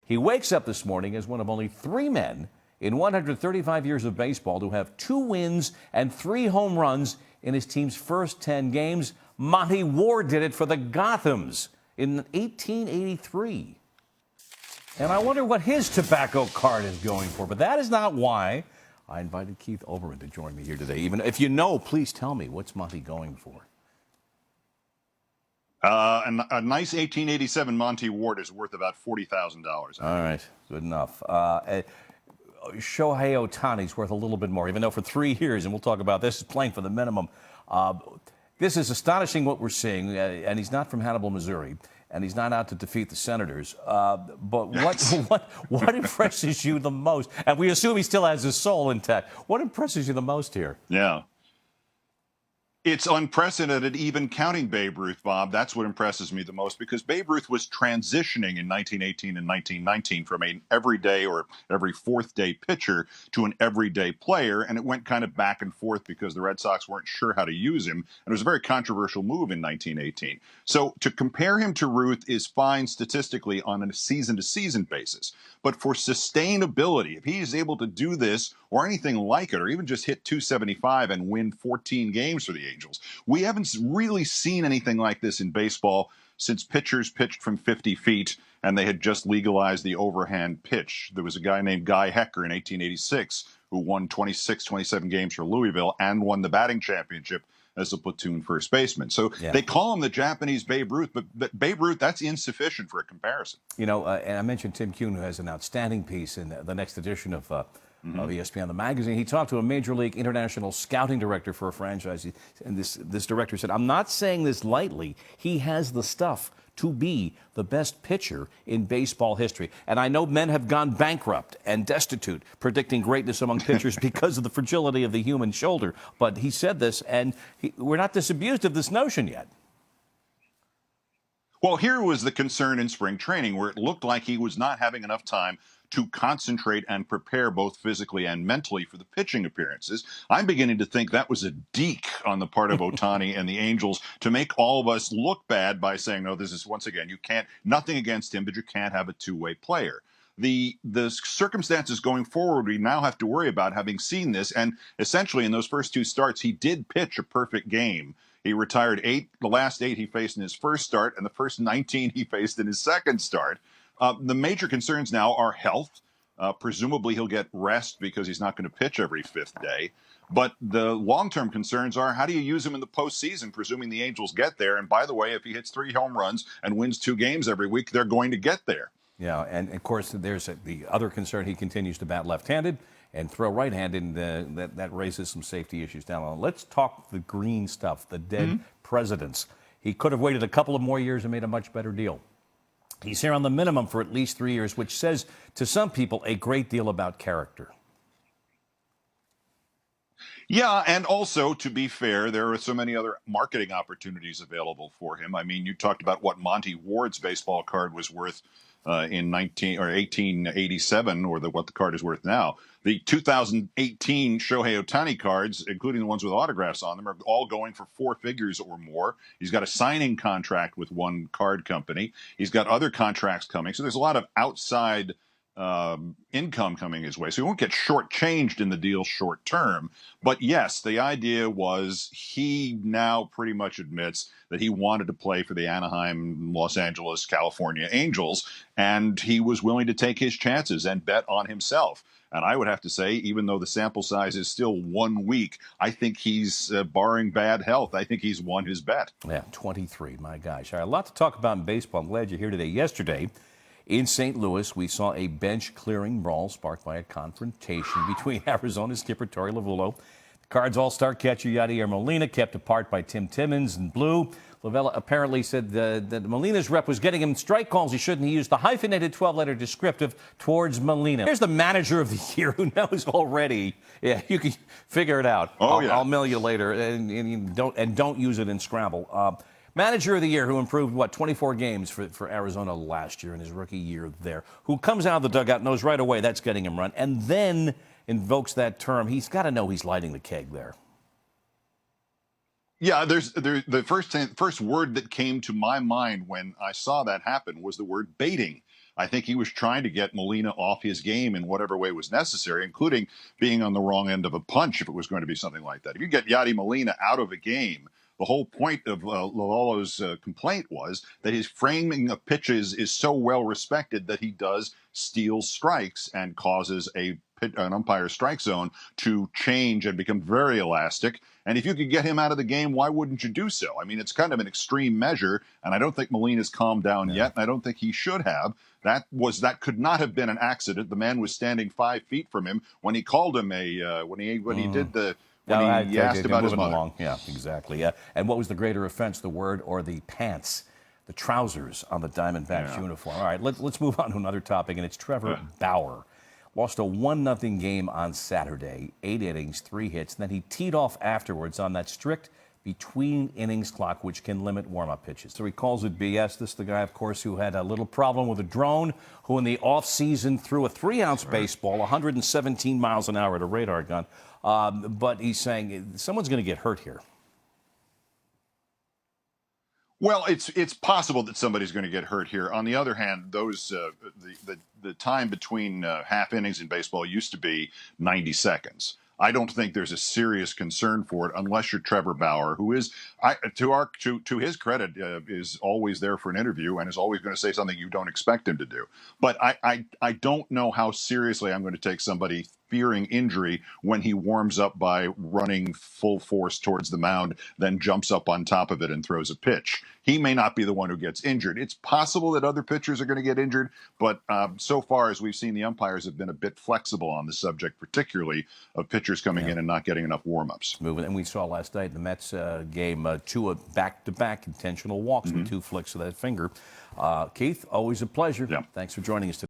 He wakes up this morning as one of only 3 men in 135 years of baseball to have 2 wins and 3 home runs in his team's first 10 games. Monty Ward did it for the Gothams in 1883. And I wonder what his tobacco card is going for. But that is not why I invited Keith Olbermann to join me here today. Even if you know, please tell me, what's Monty going for? A nice 1887 Monty Ward is worth about $40,000. All right, good enough. Shohei Ohtani's worth a little bit more, even though for 3 years, and we'll talk about this, is playing for the minimum. This is astonishing what we're seeing, and he's not from Hannibal, Missouri, and he's not out to defeat the Senators. But what impresses you the most? And we assume he still has his soul intact. What impresses you the most here? Yeah. It's unprecedented, even counting Babe Ruth, Bob. That's what impresses me the most, because Babe Ruth was transitioning in 1918 and 1919 from an everyday or every fourth day pitcher to an everyday player, and it went kind of back and forth because the Red Sox weren't sure how to use him, and it was a very controversial move in 1918. So to compare him to Ruth is fine statistically on a season-to-season basis, but for sustainability, if he is able to do this or anything like it, or even just hit 275 and win 14 games for the Angels, we haven't really seen anything like this in baseball since pitchers pitched from 50 feet and they had just legalized the overhand pitch. There was a guy named Guy Hecker in 1886 who won 26, 27 games for Louisville and won the batting championship as a platoon first baseman. So they call him the Japanese Babe Ruth, but Babe Ruth, that's insufficient for a comparison. You know, and I mentioned Tim Kuhn, who has an outstanding piece in the next edition of ESPN, the magazine. He talked to a Major League International scouting director for a franchise, and this director said, "I'm not saying this lightly. He has the stuff to be the best pitcher in baseball history." And I know men have gone bankrupt and destitute predicting greatness among pitchers because of the fragility of the human shoulder. But he said this, and we're not disabused of this notion yet. Well, here was the concern in spring training, where it looked like he was not having enough time to concentrate and prepare both physically and mentally for the pitching appearances. I'm beginning to think that was a deke on the part of Ohtani and the Angels to make all of us look bad by saying, no, this is, once again, you can't, nothing against him, but you can't have a two-way player. The circumstances going forward, we now have to worry about, having seen this, and essentially in those first 2 starts, he did pitch a perfect game. He retired 8, the last 8 he faced in his first start, and the first 19 he faced in his second start. The major concerns now are health. Presumably he'll get rest because he's not going to pitch every 5th day. But the long-term concerns are, how do you use him in the postseason, presuming the Angels get there? And by the way, if he hits 3 home runs and wins 2 games every week, they're going to get there. Yeah, and of course, there's the other concern. He continues to bat left-handed and throw right-handed, and that raises some safety issues down the line. Let's talk the green stuff, the dead presidents. He could have waited a couple of more years and made a much better deal. He's here on the minimum for at least 3 years, which says to some people a great deal about character. Yeah, and also, to be fair, there are so many other marketing opportunities available for him. I mean, you talked about what Monty Ward's baseball card was worth in 1887, or what the card is worth now. The 2018 Shohei Ohtani cards, including the ones with autographs on them, are all going for 4 figures or more. He's got a signing contract with one card company. He's got other contracts coming. So there's a lot of outside income coming his way. So he won't get shortchanged in the deal short term. But yes, the idea was, he now pretty much admits that he wanted to play for the Anaheim, Los Angeles, California Angels, and he was willing to take his chances and bet on himself. And I would have to say, even though the sample size is still 1 week, I think he's, barring bad health, I think he's won his bet. Yeah, 23, my gosh. All right, a lot to talk about in baseball. I'm glad you're here today. Yesterday, in St. Louis, we saw a bench-clearing brawl sparked by a confrontation between Arizona skipper Torey Lovullo. The Cards all-star catcher Yadier Molina, kept apart by Tim Timmons in blue. Lovullo apparently said that Molina's rep was getting him strike calls he shouldn't. He used the hyphenated 12-letter descriptive towards Molina. Here's the manager of the year who knows already. Yeah, you can figure it out. I'll mail you later, and don't use it in Scrabble. Manager of the year who improved, 24 games for Arizona last year in his rookie year there, who comes out of the dugout, knows right away that's getting him run, and then invokes that term. He's got to know he's lighting the keg there. Yeah, the first word that came to my mind when I saw that happen was the word baiting. I think he was trying to get Molina off his game in whatever way was necessary, including being on the wrong end of a punch if it was going to be something like that. If you get Yadier Molina out of a game, the whole point of Lovullo's complaint was that his framing of pitches is so well respected that he does steal strikes and causes an umpire's strike zone to change and become very elastic. And if you could get him out of the game, why wouldn't you do so? I mean, it's kind of an extreme measure, and I don't think Molina's calmed down yet, and I don't think he should have. That could not have been an accident. The man was standing 5 feet from him when he called him when he did the. When he asked about his mother. Along. Yeah, exactly. And what was the greater offense, the word or the pants, the trousers on the Diamondbacks uniform? All right, let's move on to another topic, and it's Trevor Bauer. Lost a 1-0 game on Saturday, 8 innings, 3 hits, and then he teed off afterwards on that strict between innings clock, which can limit warm-up pitches. So he calls it BS. This is the guy, of course, who had a little problem with a drone, who in the offseason threw a 3-ounce baseball, 117 miles an hour at a radar gun. But he's saying someone's going to get hurt here. Well, it's possible that somebody's going to get hurt here. On the other hand, those the time between half innings in baseball used to be 90 seconds. I don't think there's a serious concern for it unless you're Trevor Bauer, who is, to his credit, is always there for an interview and is always going to say something you don't expect him to do. But I don't know how seriously I'm going to take somebody fearing injury when he warms up by running full force towards the mound, then jumps up on top of it and throws a pitch. He may not be the one who gets injured. It's possible that other pitchers are going to get injured, but so far as we've seen, the umpires have been a bit flexible on the subject, particularly of pitchers coming in and not getting enough warm-ups. And we saw last night in the Mets game two back-to-back intentional walks with 2 flicks of that finger. Keith, always a pleasure. Yeah. Thanks for joining us today.